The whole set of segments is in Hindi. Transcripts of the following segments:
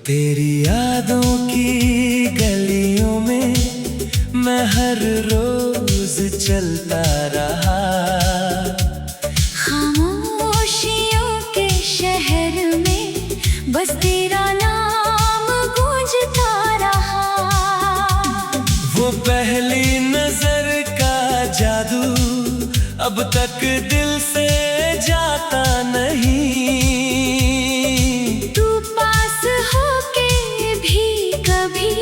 तेरी यादों की गलियों में मैं हर रोज चलता रहा। खामोशियों के शहर में बस तेरा नाम गूंजता रहा। वो पहली नजर का जादू अब तक दिल से जाता नहीं। तू पास होके भी कभी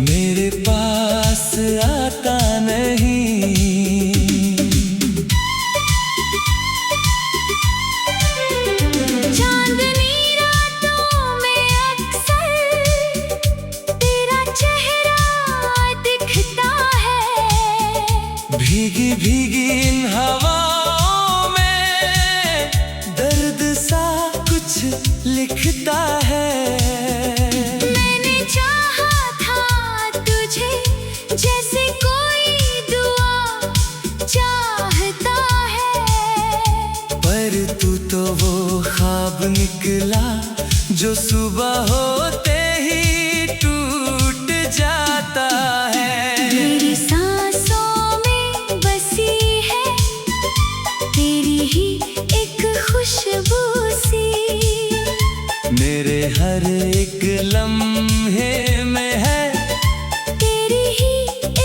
मेरे पास आता नहीं। चांदनी रातों में अक्सर तेरा चेहरा दिखता है। भीगी भीगी इन हवाओं में दर्द सा कुछ लिखता है। मैंने चाहा था तुझे जैसे कोई दुआ चाहता है। पर तू तो वो ख्वाब निकला जो सुबह होते ही टूट जाता है। मेरी सांसों में बसी है तेरी ही एक खुशबू सी। मेरे हर एक लम्हे में है तेरी ही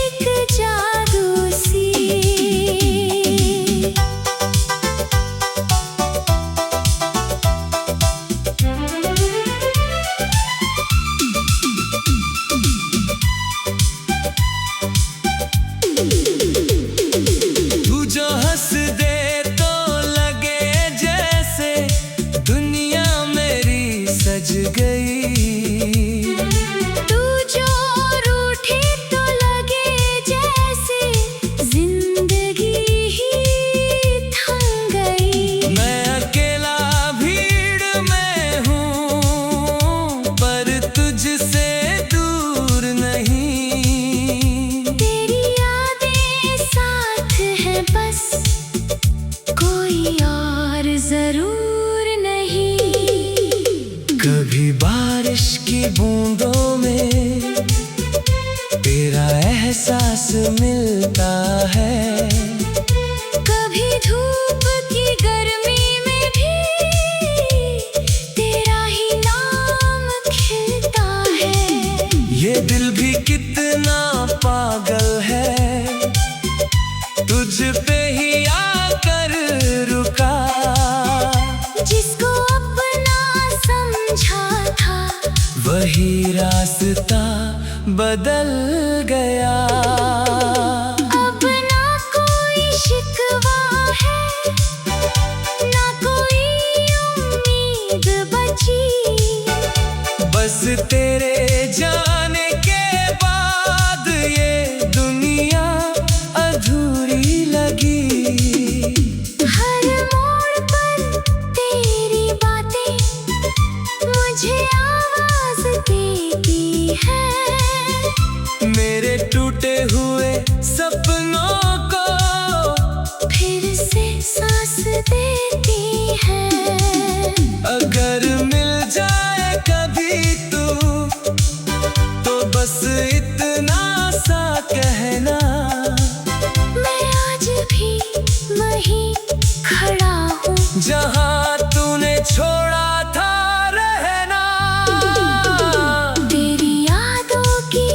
एक जादू सी। तू जो हंस दे तो लगे जैसे दुनिया मेरी सज गई। तू जो रूठी तो लगे जैसे जिंदगी ही थम गई। मैं अकेला भीड़ में हूँ पर तुझसे दूर नहीं। तेरी यादें साथ है बस कोई और जरूर नहीं। कभी बारिश की बूंदों में तेरा एहसास मिलता है। कभी धूप की गर्मी में भी तेरा ही नाम खिलता है। ये दिल भी कितना पागल है तुझ पे ही आकर रुका। जिसको अपना समझा था वही रास्ता बदल गया। अब ना कोई शिकवा है ना कोई उम्मीद बची। बस तेरे जाने के बाद ये दुनिया अधूरी लगी। हर मोड़ पर तेरी बातें मुझे आवाज देती है। मेरे टूटे हुए सपनों को फिर से सांस देती है। अगर मिल जाए कभी तू तो बस इतना सा कहना। मैं आज भी वहीं खड़ा हूँ जहाँ तूने छोड़ा था रहना। तेरी यादों की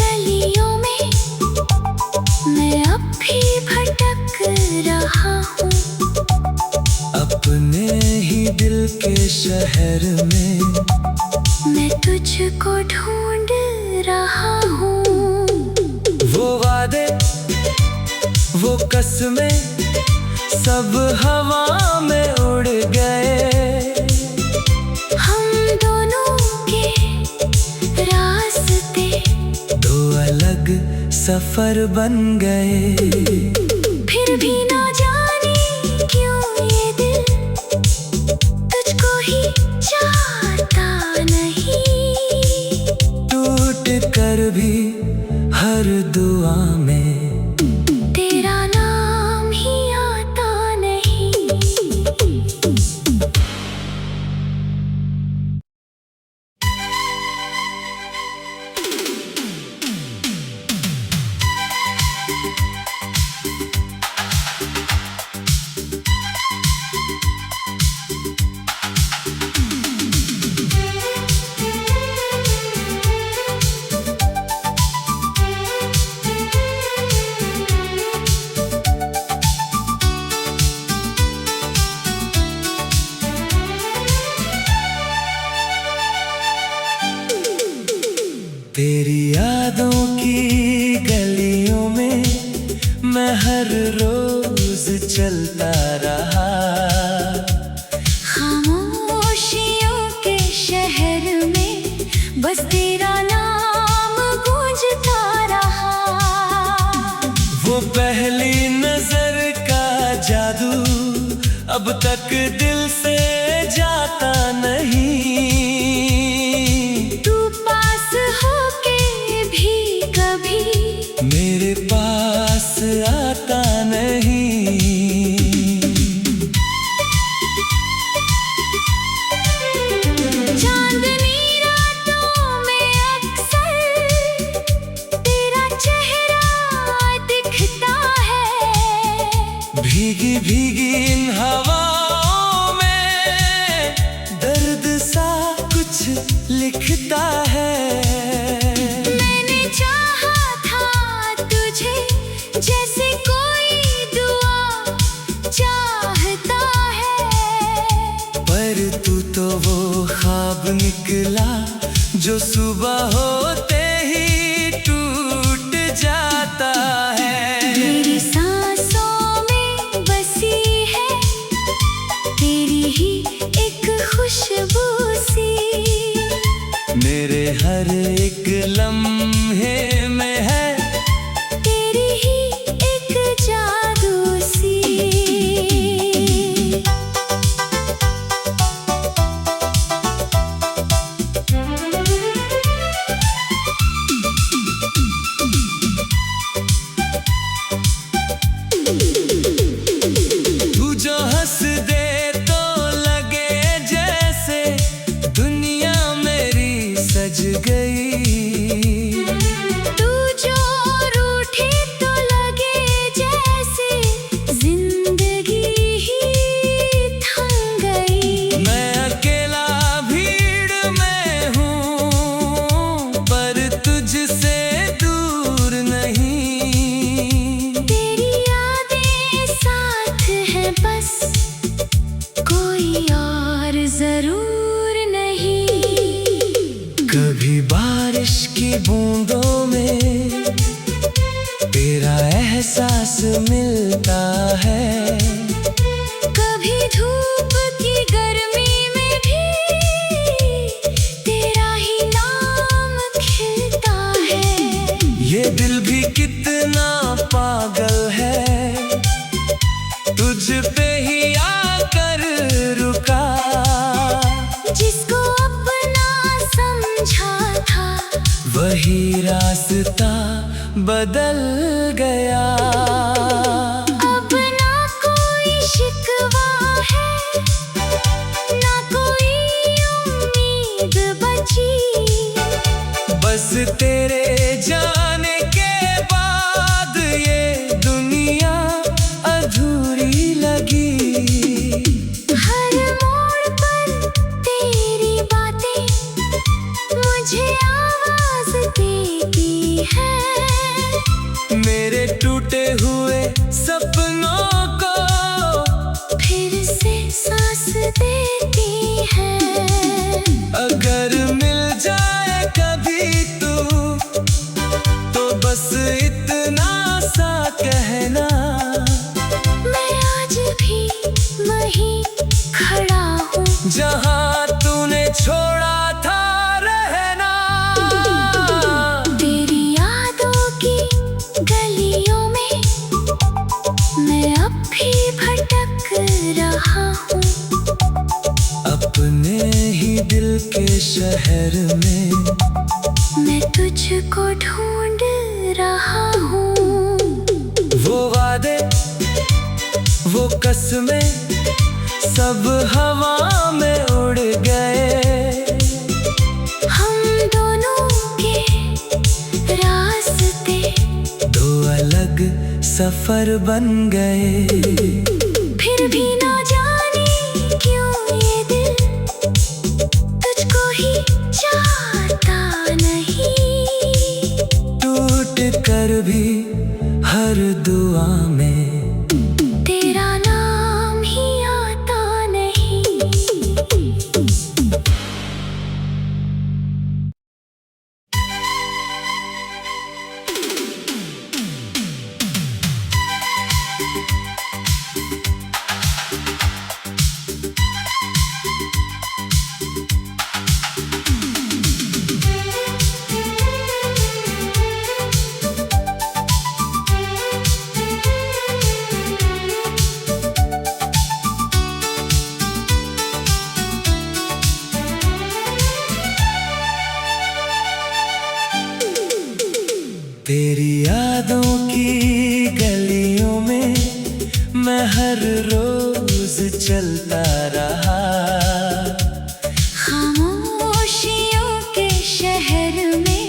गलियों में मैं अब भी भटक रहा हूँ। अपने ही दिल के शहर में मैं तुझको ढूंढ रहा हूँ। वो वादे वो कसमें सब हवा में उड़ गए। हम दोनों के रास्ते दो अलग सफर बन गए। फिर भी ना जाने क्यों ये दिल तुझको ही चाहता नहीं। टूट कर भी हर दुआ में तेरा नाम ही आता नहीं। तेरी यादों की गलियों में मैं हर रोज चलता रहा। खामोशियों के शहर में बस तेरा नाम गूंजता रहा। वो पहली नजर का जादू अब तक दिल से जाता नहीं। तू पास होके भी कभी मेरे पास आता नहीं। चांदनी रातों में अक्सर तेरा चेहरा दिखता है। भीगी भीगी इन हवाओं में दर्द सा कुछ लिखता है। मैंने चाहा था तुझे जैसे कोई दुआ चाहता है। पर तू तो वो ख्वाब निकला जो सुबह होते ही टूट जाता है। मेरी सांसों में बसी है तेरी ही एक खुशबू सी। मेरे हर एक लम्हे में है तेरी ही एक जादू सी। तू जो हंस दे तो लगे जैसे दुनिया मेरी सज गई। तू जो रूठे तो लगे जैसे जिंदगी ही थम गई। मैं अकेला भीड़ में हूँ पर तुझसे दूर नहीं। तेरी यादें साथ है बस कोई और जरूर नहीं। कभी बारिश की बूंदों में तेरा एहसास मिलता है। कभी धूप की गर्मी में भी तेरा ही नाम खिलता है। ये दिल भी कितना पागल है तुझ पे ही आकर रुका। जिसको अपना समझा था वही रास्ता बदल गया। अब ना कोई शिकवा है ना कोई उम्मीद बची। बस तेरे जाने के बाद ये दुनिया अधूरी लगी। हर मोड़ पर तेरी बातें मुझे आवाज देती है। मेरे टूटे हुए सपनों को फिर से सांस देती है। अगर मिल जाए कभी तू तो बस इतना सा कहना। मैं आज भी वहीं खड़ा हूँ जहाँ तूने छोड़ा था रहना। तेरी यादों की गलियों में मैं अब भी भटक रहा हूँ। अपने ही दिल के शहर में मैं तुझको ढूंढ रहा हूँ। वो वादे वो कसमें सब हवा में उड़ गए। हम दोनों के रास्ते दो अलग सफर बन गए। फिर भी ना जाने क्यों ये दिल तुझको ही चाहता नहीं। टूट कर भी हर दुआ में तेरा नाम ही आता नहीं। तेरी यादों की गलियों में मैं हर रोज चलता रहा। खामोशियों के शहर में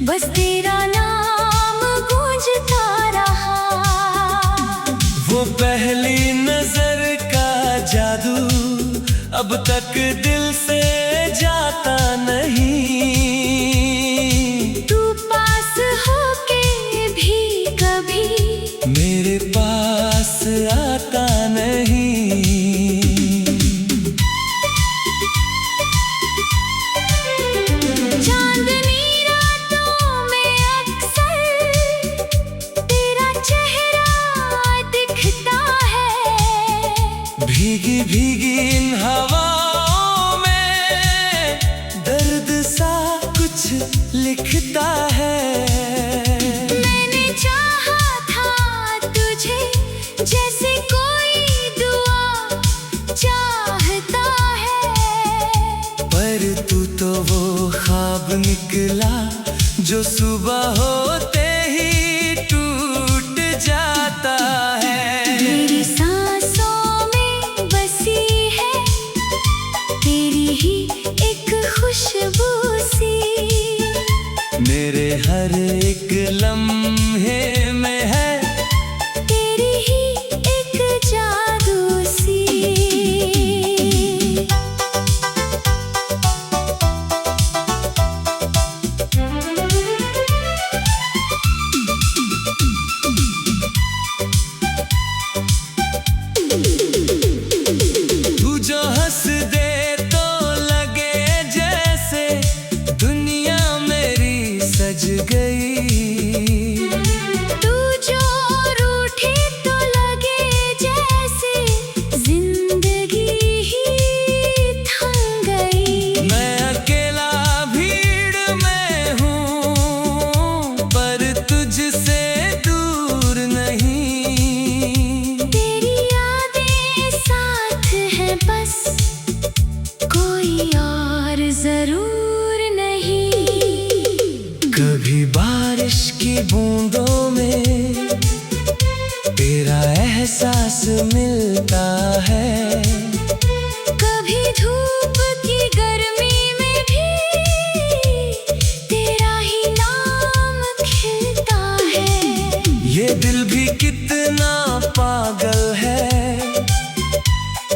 बस तेरा नाम गूंजता रहा। वो पहली नजर का जादू अब तक दिल से जाता नहीं। तू पास होके भी कभी मेरे पास आता नहीं। चांदनी रातों में अक्सर तेरा चेहरा दिखता है। भीगी भीगी इन हवाओं में दर्द सा कुछ लिखता है। मैंने चाहा था तुझे जैसे कोई दुआ चाहता है। पर तू तो वो ख्वाब निकला जो सुबह होते ही टूट जाता है। मेरी सांसों में बसी है तेरी ही एक खुशबू सी। मेरे हर एक लम्हे में है तेरी ही एक जादू सी। तू जो हंस दे तो लगे जैसे दुनिया मेरी सज गई। तू जो रूठे तो लगे जैसे जिंदगी ही थम गई। मैं अकेला भीड़ में हूँ पर तुझसे दूर नहीं। तेरी यादें साथ है बस कोई और जरूर नहीं। कभी बारिश की बूंदों में तेरा एहसास मिलता है। कभी धूप की गर्मी में भी तेरा ही नाम खिलता है। ये दिल भी कितना पागल है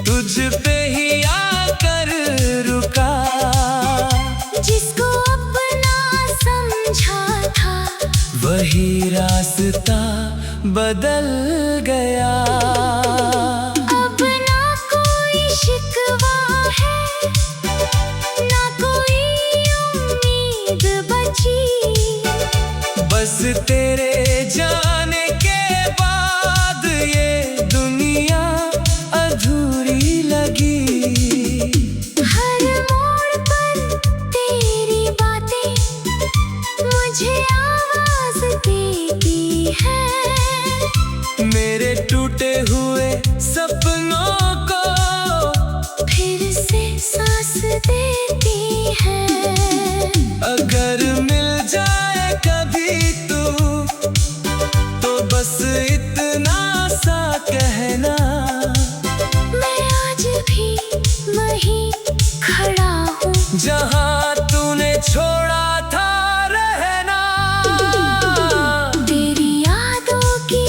तुझ पे ही आकर रुका। जिसको अपना समझा था वही रास्ता बदल गया। अब ना कोई शिकवा है ना कोई उम्मीद बची। बस तेरे जाने के बाद ये दुनिया अधूरी लगी। हर मोड़ पर तेरी बातें मुझे आवाज देती है। मेरे टूटे हुए सपनों को फिर से सांस देती है। अगर मिल जाए कभी तू तो बस इतना सा कहना। मैं आज भी वहीं खड़ा हूँ जहाँ तूने छोड़ा था रहना। तेरी यादों की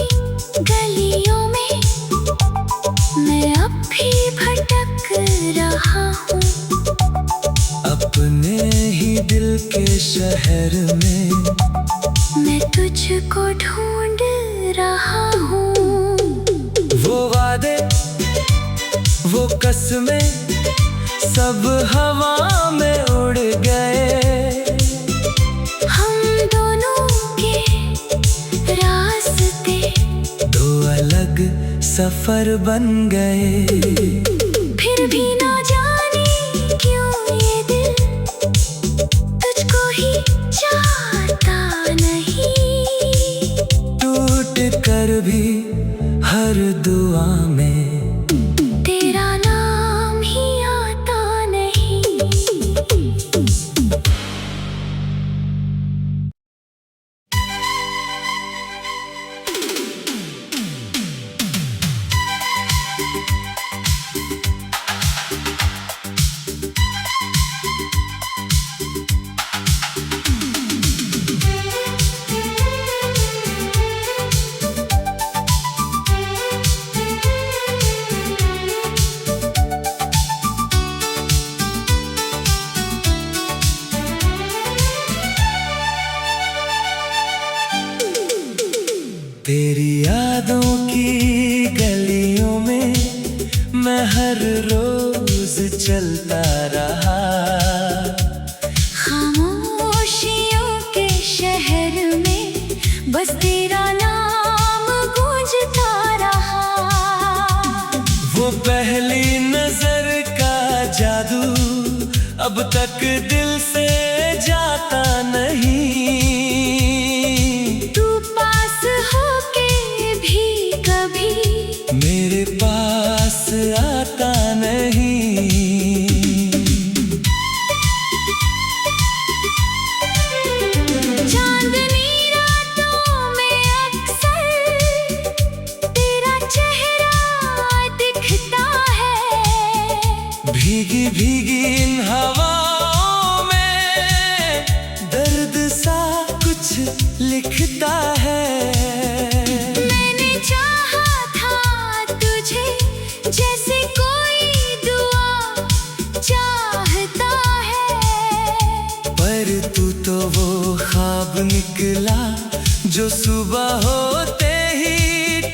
गलियों में मैं अब भी भटक रहा हूँ। अपने ही दिल के शहर में मैं तुझको ढूंढ रहा हूँ। वो वादे वो कसमें सब हवा में उड़ गए। हम दोनों के रास्ते दो अलग सफर बन गए। फिर भी ना जाने क्यों ये दिल तुझको ही चाहता नहीं। टूट कर भी हर दुआ में तेरा नाम ही आता नहीं। चलता रहा। खामोशियों के शहर में बस तेरा नाम गूंजता रहा। वो पहली नजर का जादू अब तक दिल से जाता नहीं। तू पास होके भी कभी मेरे पास आता नहीं। चांदनी रातों में अक्सर तेरा चेहरा दिखता है। भीगी भीगी इन हवाओं में दर्द सा कुछ लिखता है। मैंने चाहा था तुझे जैसे कोई दुआ चाहता है। पर तू तो वो ख्वाब निकला जो सुबह होते ही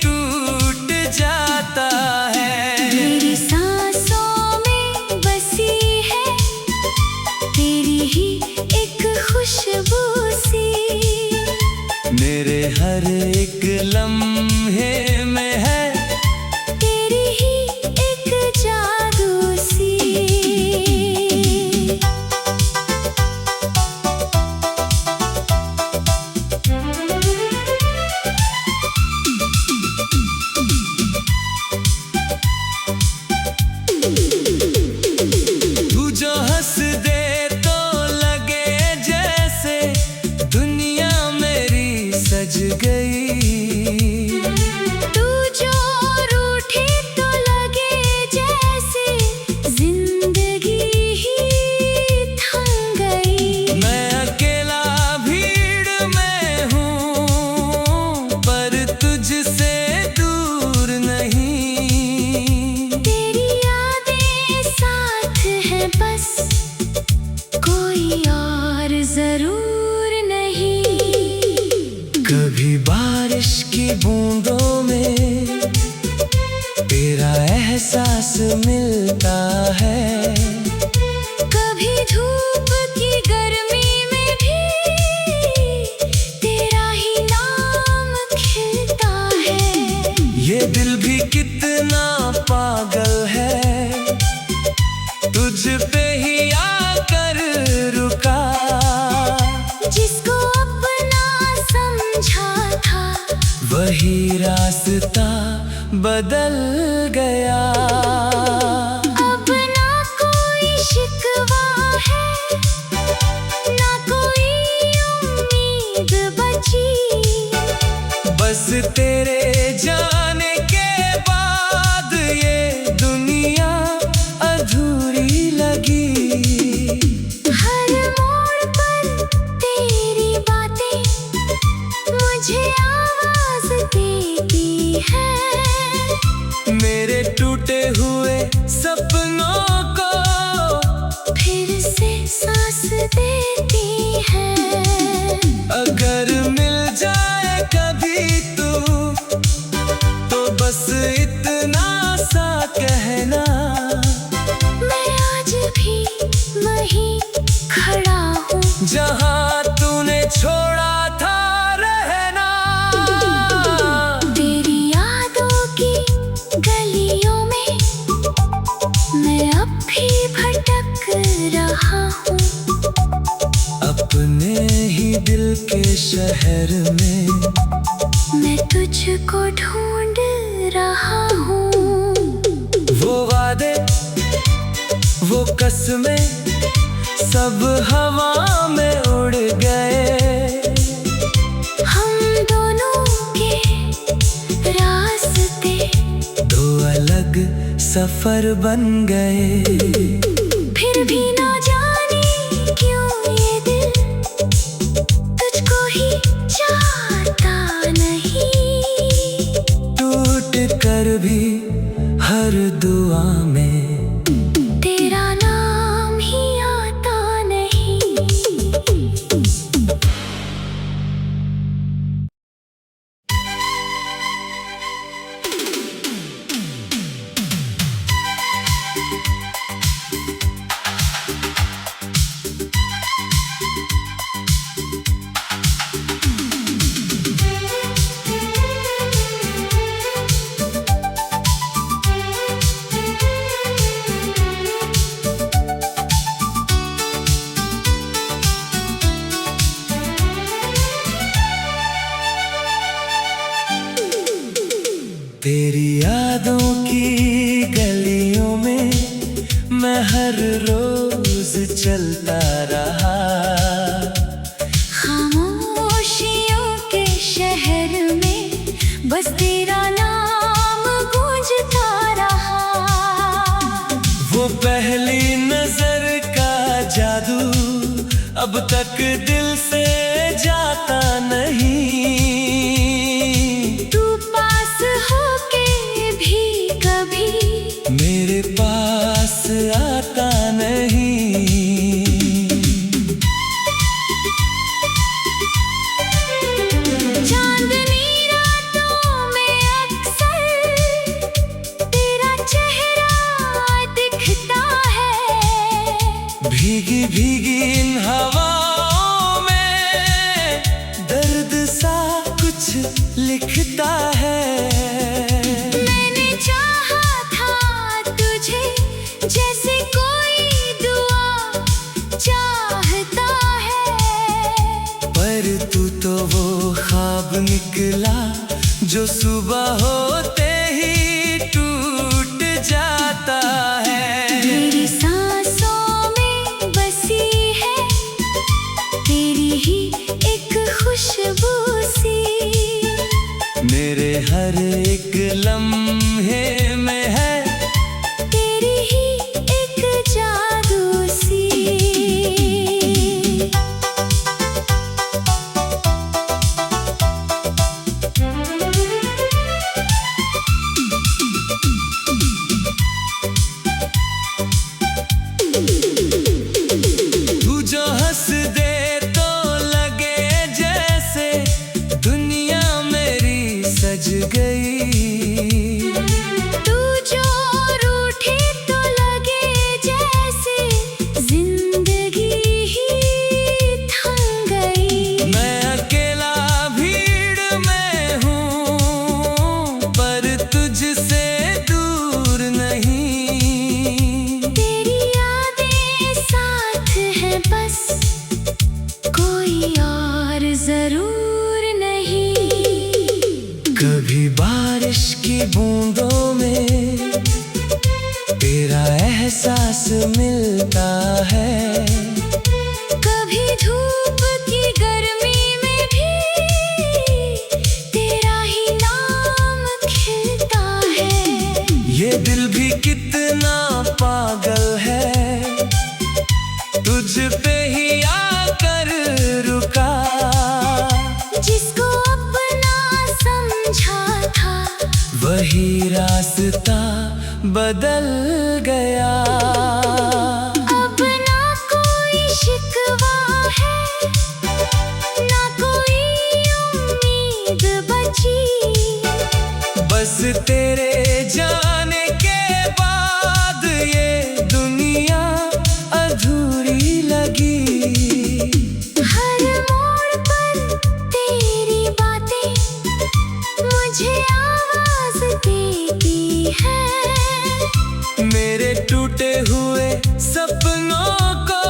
टूट जाता है। मेरी सांसों में बसी है तेरी ही एक खुशबू सी। मेरे हर एक लम्हे में है तेरी ही एक जादू सी। तू जो हंस दे तो लगे जैसे दुनिया मेरी सज गई। तू जो रूठे तो लगे जैसे जिंदगी ही थम गई। मैं अकेला भीड़ में हूँ पर तुझसे दूर नहीं। तेरी यादें साथ हैं बस कोई और जरूर नहीं। कभी बारिश की बूंदों में तेरा एहसास मिलता है। कभी धूप की गर्मी में भी तेरा ही नाम खिलता है। ये दिल भी कितना पागल है तुझ पे ही आकर रुका। जिसको अपना समझा था वही रास्ता बदल गया। अब ना कोई शिकवा है ना कोई उम्मीद बची। बस तेरे जाने के बाद ये दुनिया अधूरी लगी। हर मोड़ पर तेरी बातें मुझे आवाज देती है। मेरे टूटे हुए सपनों को फिर से सांस देती है। अगर मिल जाए कभी तू तो बस इतना सा कहना। मैं आज भी वहीं खड़ा हूँ जहाँ तूने छोड़ा था रहना। तेरी यादों की गलियों में मैं अब भी भटक रहा हूँ। अपने ही दिल के शहर में मैं तुझको ढूंढ रहा हूँ। वो वादे वो कसमें सब हवा में उड़ गए। हम दोनों के रास्ते दो अलग सफर बन गए। फिर भी ना जाने क्यों ये दिल तुझको ही चाहता नहीं। टूट कर भी हर दुआ में तेरा नाम ही आता नहीं। चलता रहा। खामोशियों के शहर में बस तेरा नाम गूंजता रहा। वो पहली नजर का जादू अब तक दिल से जाता नहीं। तू पास होके भी कभी मेरे पास आता नहीं। चांदनी रातों में अक्सर तेरा चेहरा दिखता है। भीगी भीगी इन हवाओं में दर्द सा कुछ लिखता है। मैंने चाहा था तुझे जैसे कोई दुआ चाहता है। पर तू तो वो ख्वाब निकला जो सुबह होते ही टूट जाता है। मेरी सांसों में बसी है तेरी ही एक खुशबू सी। मेरे हर एक लम्हे में है तेरी ही एक जादू सी। तू जो हंस दे तो लगे जैसे दुनिया मेरी सज गई। तू जो रूठे तो लगे जैसे जिंदगी ही थम गई। मैं अकेला भीड़ में हूँ पर तुझसे दूर नहीं। तेरी यादें साथ हैं बस कोई और जरूर नहीं। कभी बारिश की बूंदों में तेरा एहसास मिलता है। कभी धूप की गर्मी में भी तेरा ही नाम खिलता है। ये दिल भी कितना पागल है तुझ पे ही आकर रुका। जिसको अपना समझा था वही रास्ता बदल गया। अब ना कोई शिकवा है ना कोई उम्मीद बची। बस तेरे जाने के बाद ये दुनिया अधूरी लगी। हर मोड़ पर तेरी बातें मुझे आवाज देती है। मेरे टूटे हुए सपनों को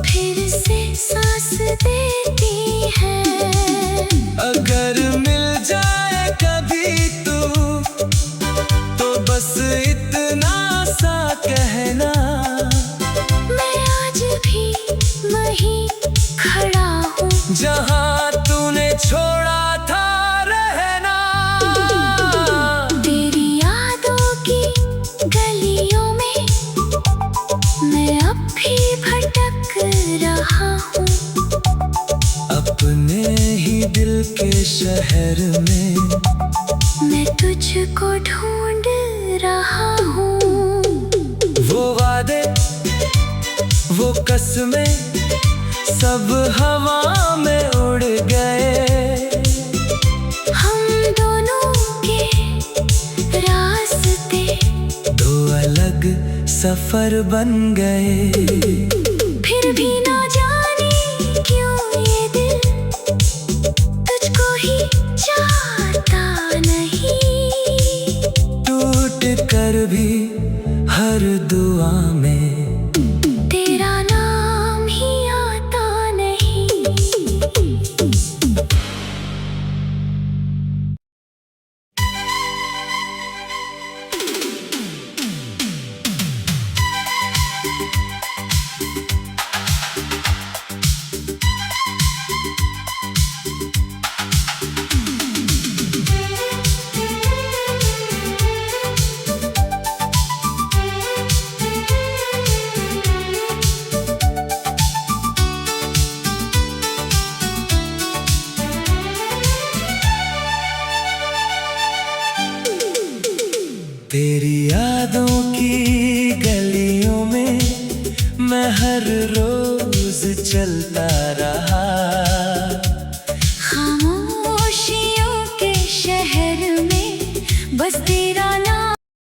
फिर से सांस देती है। अगर मिल जाए कभी तू तो बस इतना सा कहना। मैं आज भी वहीं खड़ा हूँ जहाँ तूने छोड़ा था रहना। तेरी यादों की गलियों में मैं अब भी भटक रहा हूँ। अपने ही दिल के शहर में मैं तुझको ढूंढ रहा हूँ। वो वादे वो कसमें सब हवा में उड़ गए। हम दोनों के रास्ते दो अलग सफर बन गए। फिर भी ना जाने क्यों ये दिल तुझको ही चाहता नहीं। टूट कर भी हर दुआ में तेरा नाम ही आता नहीं। तेरी यादों की गलियों में मैं हर रोज चलता रहा।